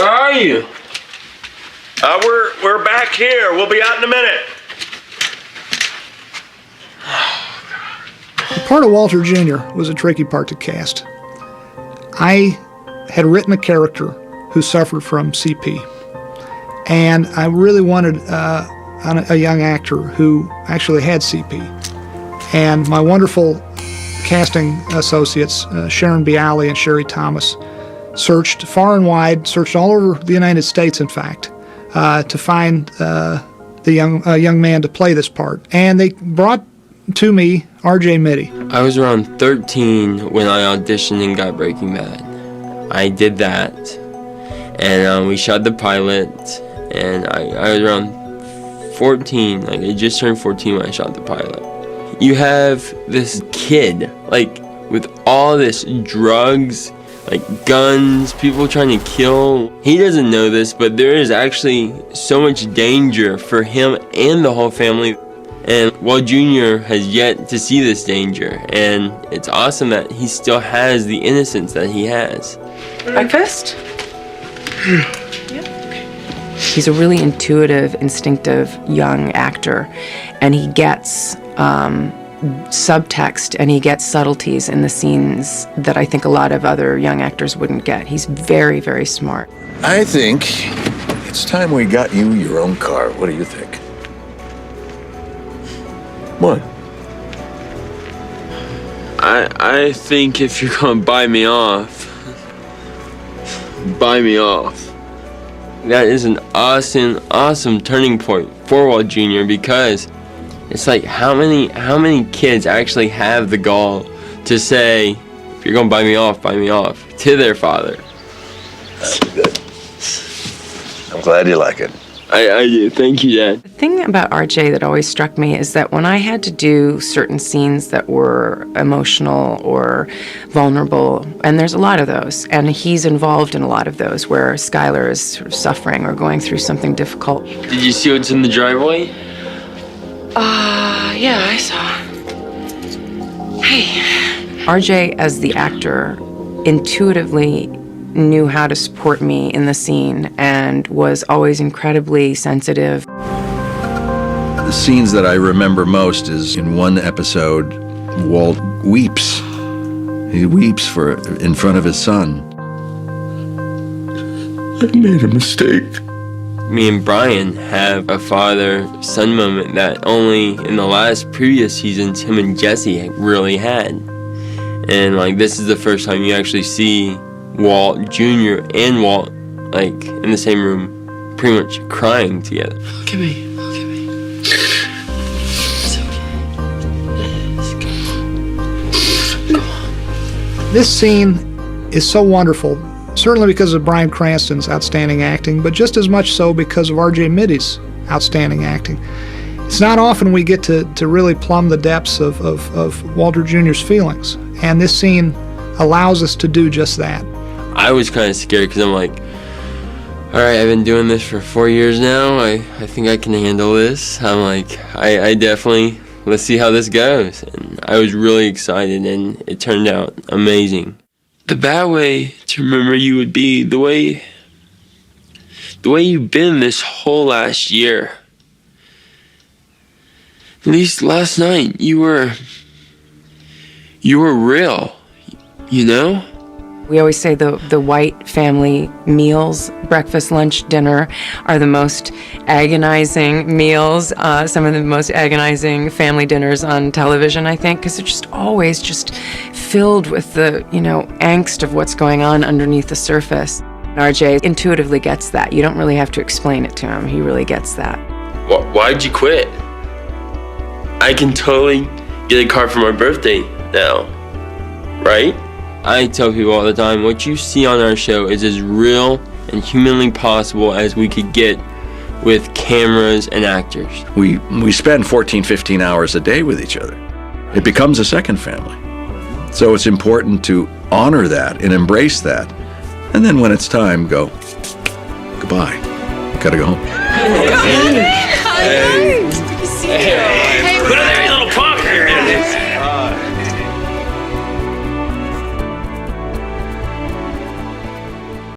Where are you? We're back here. We'll be out in a minute. The part of Walter Jr. was a tricky part to cast. I had written a character who suffered from CP, and I really wanted a young actor who actually had CP. And my wonderful casting associates, Sharon Bialy and Sherry Thomas, searched far and wide, searched all over the United States, in fact, to find a young man to play this part. And they brought to me R.J. Mitte. I was around 13 when I auditioned and got Breaking Bad. I did that, and we shot the pilot, and I was around 14. Like, I just turned 14 when I shot the pilot. You have this kid, like, with all this drugs, like guns, people trying to kill. He doesn't know this, but there is actually so much danger for him and the whole family. And Walt Jr. has yet to see this danger, and it's awesome that he still has the innocence that he has. Breakfast? Yeah. He's a really intuitive, instinctive young actor, and he gets subtext and he gets subtleties in the scenes that I think a lot of other young actors wouldn't get. He's very, very smart. I think it's time we got you your own car. What do you think? What? I think if you're gonna buy me off, that is an awesome turning point for Walt Jr. because it's like how many kids actually have the gall to say, if you're gonna buy me off to their father. That's good. I'm glad you like it. I do. Thank you, Dad. The thing about RJ that always struck me is that when I had to do certain scenes that were emotional or vulnerable, and there's a lot of those, and he's involved in a lot of those where Skylar is sort of suffering or going through something difficult. Did you see what's in the driveway? Yeah, I saw. Hey. RJ, as the actor, intuitively knew how to support me in the scene and was always incredibly sensitive. The scenes that I remember most is in one episode, Walt weeps. He weeps in front of his son. I made a mistake. Me and Brian have a father-son moment that only in the last previous seasons him and Jesse really had. And like this is the first time you actually see Walt Jr. and Walt like in the same room pretty much crying together. Look at me. It's okay. This scene is so wonderful, certainly because of Bryan Cranston's outstanding acting, but just as much so because of R.J. Mitte's outstanding acting. It's not often we get to really plumb the depths of Walter Jr.'s feelings, and this scene allows us to do just that. I was kind of scared because I'm like, all right, I've been doing this for 4 years now. I think I can handle this. I'm like, I definitely, let's see how this goes. And I was really excited, and it turned out amazing. The bad way to remember you would be the way you've been this whole last year. At least last night, you were real, you know? We always say the white family meals, breakfast, lunch, dinner, are the most agonizing meals, some of the most agonizing family dinners on television, I think, because they're just always just filled with the, angst of what's going on underneath the surface. RJ intuitively gets that. You don't really have to explain it to him. He really gets that. Why'd you quit? I can totally get a card for my birthday now, right? I tell people all the time, what you see on our show is as real and humanly possible as we could get with cameras and actors. We spend 14, 15 hours a day with each other. It becomes a second family. So it's important to honor that and embrace that. And then when it's time, go, goodbye. Gotta go home. Hey.